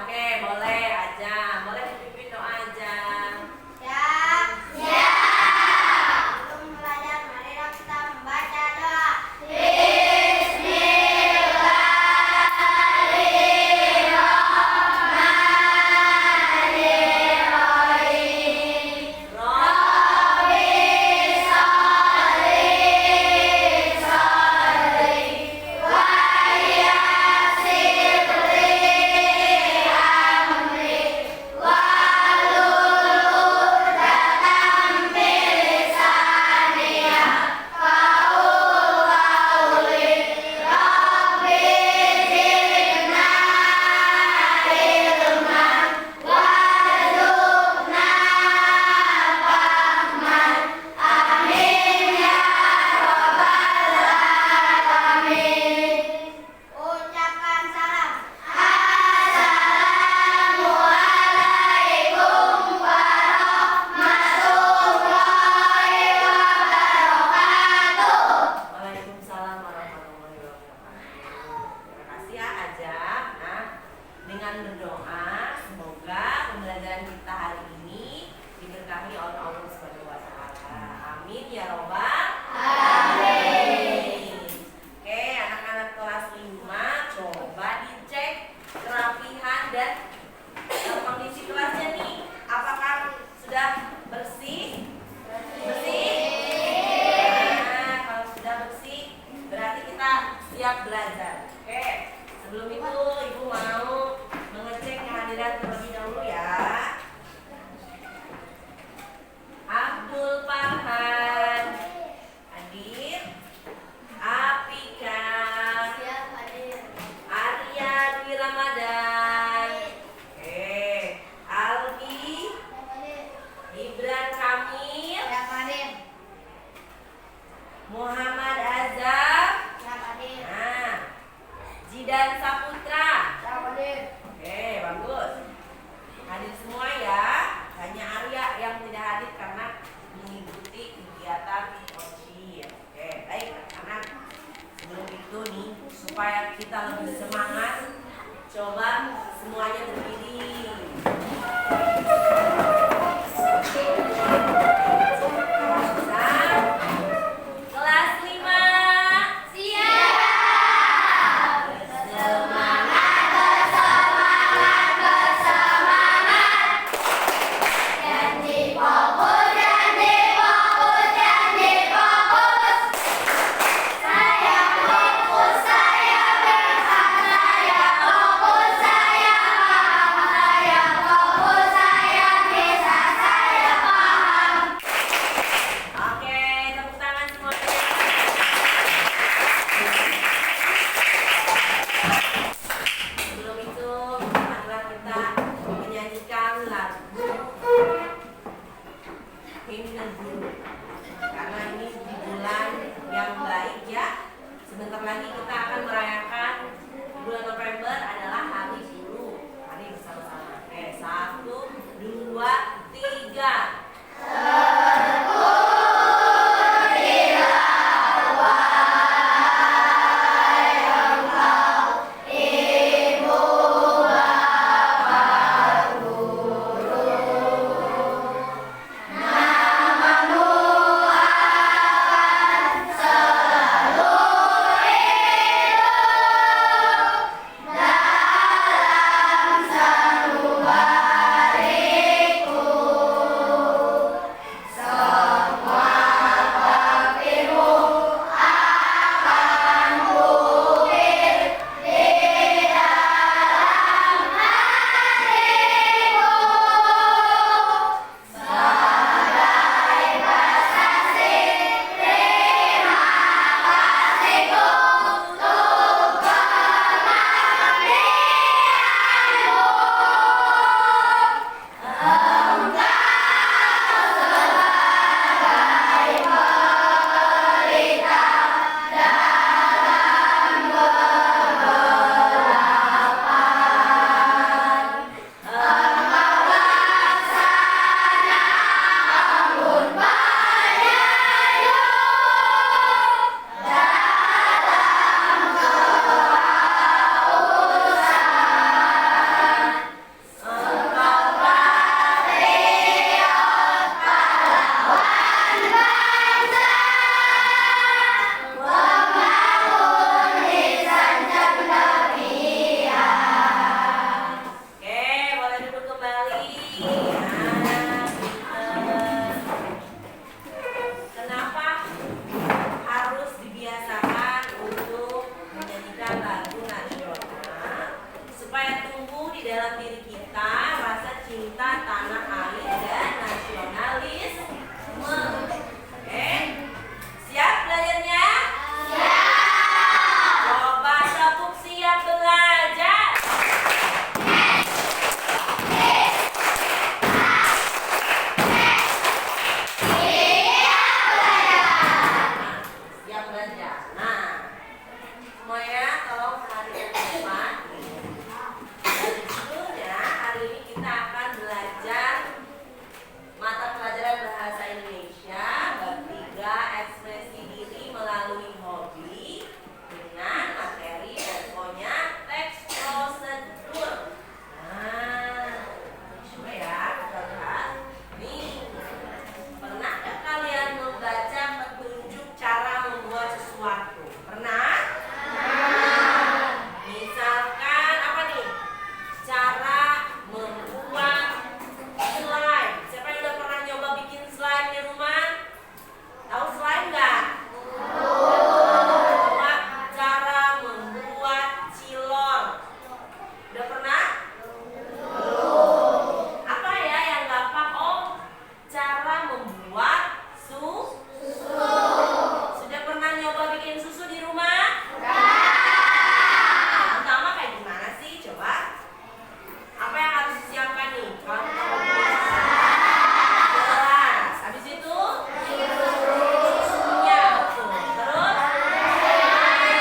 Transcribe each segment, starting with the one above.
Oke, boleh aja. Boleh dipimpin doa aja. Siap. Sebelum belajar, marilah kita membaca doa. Ucapkan salam. Assalamualaikum warahmatullahi wabarakatuh. Waalaikumsalam warahmatullahi wabarakatuh. Terima kasih ya Aja. Nah, dengan berdoa semoga pembelajaran kita hari ini diberkahi oleh Allah Subhanahu wa taala. Amin ya robbal alamin. Oke, anak-anak kelas 5 coba dicek kerapihan dan kondisi kelasnya nih. Apakah sudah bersih? Bersih? Nah, kalau sudah bersih berarti kita siap belajar. Oke, sebelum itu Ibu mau mengecek kehadiran terlebih dahulu ya. Abdul Farhan hadir. Apika, Siap, hadir. Arya Dwi Ramadan. Oke, Albi, Ibran Kamil, Siap, hadir. Muhammad Azhar. Siap, hadir. Nah, Jidan Saputra. Siap, hadir. Oke, bagus. Hadir semua ya. Hanya Arya yang tidak hadir karena mengikuti kegiatan OSIS. Oke, baik anak-anak. Sebelum itu nih, supaya kita lebih semangat, coba semuanya berdiri. Kelas 5. Siap. Janji fokus, janji fokus, janji fokus. Saya fokus, saya berhak, saya fokus, saya paham. dalam diri kita rasa cinta tanah air dan nasionalisme. Oke, siap belajarnya? Siap. Coba tepuk siap belajar. Siap belajar. Nah, semuanya tolong perhatikan ke depan. Dari judulnya hari ini kita akan belajar mata pelajaran bahasa Indonesia bab 3 ekspresi diri melalui hobi dengan materi infonya teks prosedur. Nah, coba ya kita lihat. Nih, pernahkah kalian membaca petunjuk cara membuat sesuatu? Pernah? Misalkan apa nih? Cara membuat slime. Siapa yang udah pernah nyoba bikin slime di rumah? Tahu slime nggak? Coba cara membuat cilor. Udah pernah? Apa ya yang gampang? Oh, cara membuat susu. Sudah pernah nyoba bikin susu di rumah? Pertama kayak gimana sih? Coba. Apa yang harus disiapkan nih? Kalau kita mau bikin susu? Gelas. Habis itu? Susunya. Betul. Terus?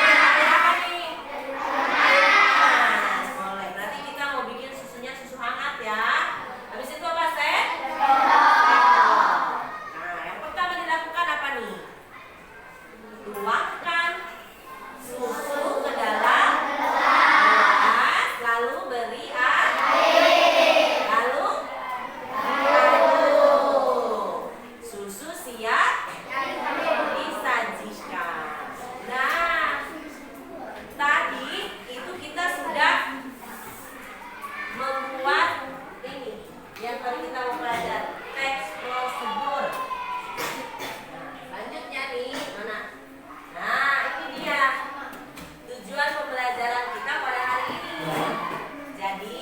Air apa nih? Air panas. Boleh. Berarti kita mau bikin susunya susu hangat ya. Habis itu apa, Sen? Nah, yang pertama dilakukan apa nih? Tuangkan susu ke dalam gelas, lalu beri air, lalu aduk. Susu siap disajikan. Nah, tadi itu kita sudah membuat ini yang tadi kita mau pelajari, teks prosedur. Nah, selanjutnya nih mana? Nah, itu dia tujuan pembelajaran kita pada hari ini. Jadi,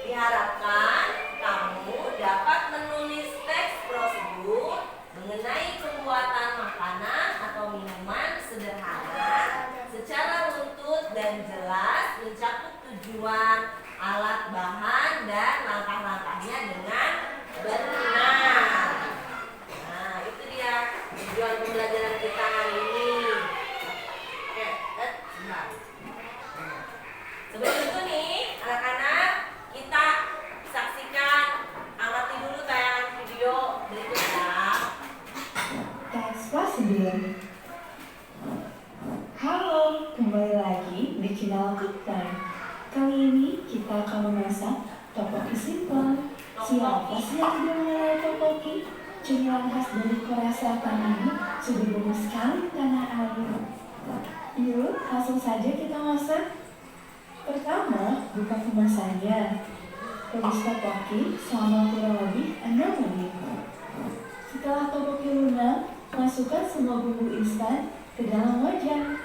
diharapkan kamu dapat menulis teks prosedur mengenai pembuatan makanan atau minuman sederhana secara runtut dan jelas, mencakup tujuan, alat bahan, dan langkah-langkahnya dengan benar. Nah, itu dia tujuan pembelajaran kita hari ini. Oke, sebentar. Sebelum itu nih, anak-anak, kita saksikan, amati dulu tayangan video berikutnya. Teks prosedur. Halo, kembali lagi di channel Cook Time. Kali ini kita akan memasak tteokbokki simple. Siapa sih yang tidak mengenal tteokbokki? Cemilan khas dari Korea Selatan ini sudah booming sekali di tanah air. Yuk, langsung saja kita masak. Pertama, buka kemasannya. Rebus tteokbokki selama kurang lebih 6 menit. Setelah tteokbokki lunak, masukkan semua bumbu instan ke dalam wajan.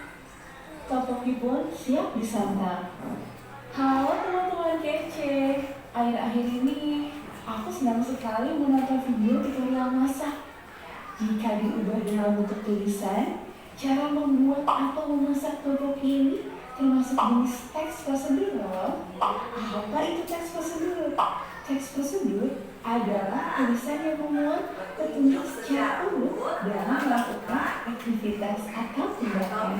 Tteokbokki pun siap disantap. Halo teman-teman kece, akhir-akhir ini aku senang sekali menonton video tutorial masak. Jika diubah dalam bentuk tulisan, cara membuat atau memasak tteokbokki ini termasuk jenis teks prosedur loh. Apa itu teks prosedur? Teks prosedur adalah tulisan yang memuat petunjuk secara urut dalam melakukan aktivitas atau tindakan.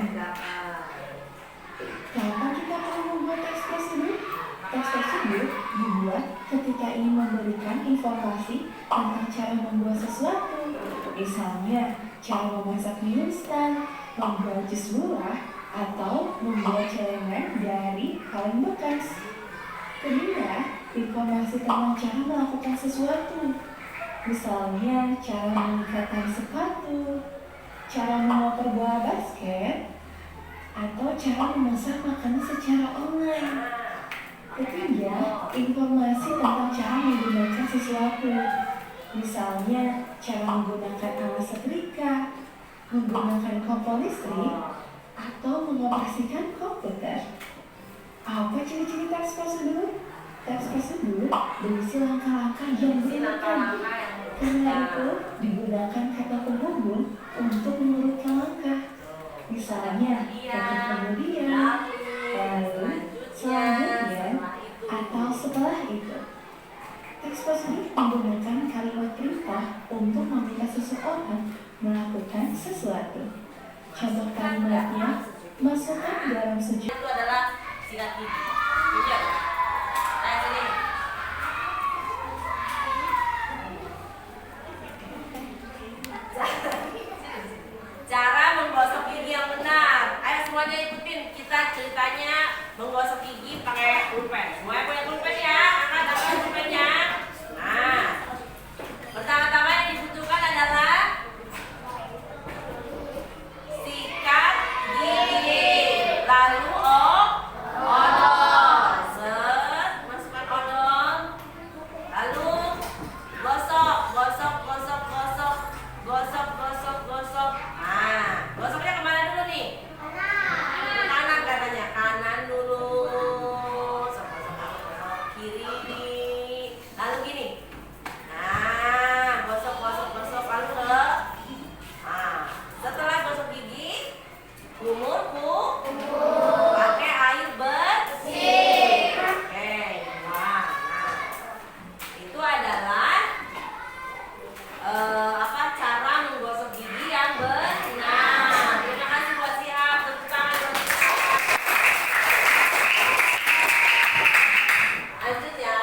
Kapan kita perlu membuat teks prosedur? Teks prosedur dibuat ketika ingin memberikan informasi tentang cara membuat sesuatu. Misalnya, cara memasak mie instan, membuat jus murah, atau membuat celengan dari kaleng bekas. Kedua, informasi tentang cara melakukan sesuatu. Misalnya, cara mengikatkan sepatu, cara memotor bola basket, atau cara memasak makanan secara online. Ketiga, informasi tentang cara menggunakan sesuatu. Misalnya, cara menggunakan alat setrika, menggunakan kompor listrik, atau mengoperasikan komputer. Apa ciri-ciri teks prosedur? Teks prosedur berisi langkah-langkah yang Isi berulang. langkah-langkah yang Karena berulang. itu digunakan kata penghubung untuk mengurutkan langkah. Misalnya, kata kemudian, lalu, selanjutnya, atau setelah itu. Teks prosedur menggunakan kalimat perintah untuk meminta seseorang melakukan sesuatu. Contoh kalimatnya, masukkan garam Itu adalah sikat gigi. Tunjuk. Ayo sini. Cara menggosok gigi yang benar. Ayo semuanya ikutin. Kita ceritanya menggosok gigi pakai pulpen. Semuanya punya pulpen ya. Angkat pulpennya. Nah, pertama-tama yang dibutuhkan adalah sikat gigi. Lalu odol. Set, masukkan odol. Lalu gosok, gosok, gosok, gosok, gosok, gosok, gosok. Nah, gosoknya kemana dulu nih? Kanan katanya, kanan dulu. Gosok, gosok, gosok. Kiri. Lalu gini. Nah, gosok, gosok, gosok. Lalu ke. Nah, setelah gosok gigi, kumur, pakai air bersih. Oke, nah, itu adalah cara menggosok gigi yang benar. Terima kasih buat siap. Tepuk tangan buat siap. Lanjut ya.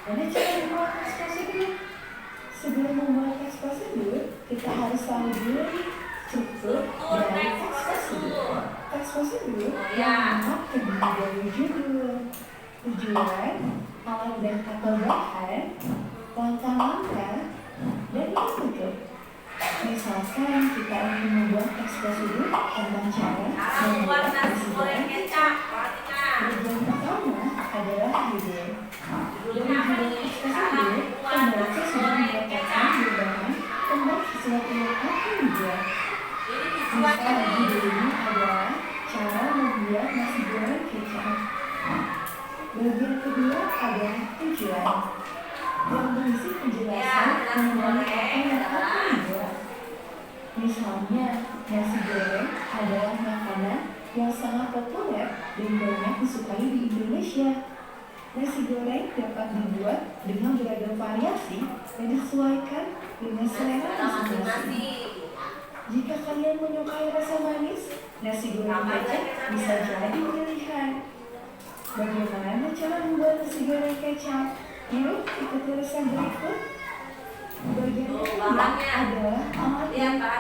Ada cara membuat teks prosedur. Sebelum membuat teks prosedur, kita harus tahu dulu nih struktur dari teks prosedur. Teks prosedur yang terdiri dari judul, tujuan, alat dan atau bahan, langkah-langkah, dan penutup. Misalkan kita ingin membuat teks prosedur tentang cara Cara membuat membuat nasi nasi goreng goreng kecap. Perhatikan. Bagian pertama adalah judul. Judulnya apa nih? Cara membuat nasi goreng kecap. Tentang sesuatu yang akan dibuat. Ini tujuan Misal ini. judul ini adalah cara membuat nasi goreng kecap. Bagian kedua adalah tujuan yang berisi penjelasan mengenai apa yang akan dibuat. Misalnya, nasi goreng adalah makanan yang sangat populer dan banyak disukai di Indonesia. Nasi goreng dapat dibuat dengan beragam variasi dan disesuaikan dengan selera masing-masing. Masing-masing. Jika kalian menyukai rasa manis, nasi goreng kecap bisa jadi pilihan. Bagaimana cara membuat nasi goreng kecap? Yuk, ikuti resep berikut. Bagian kedua adalah alat Lihat, Pak.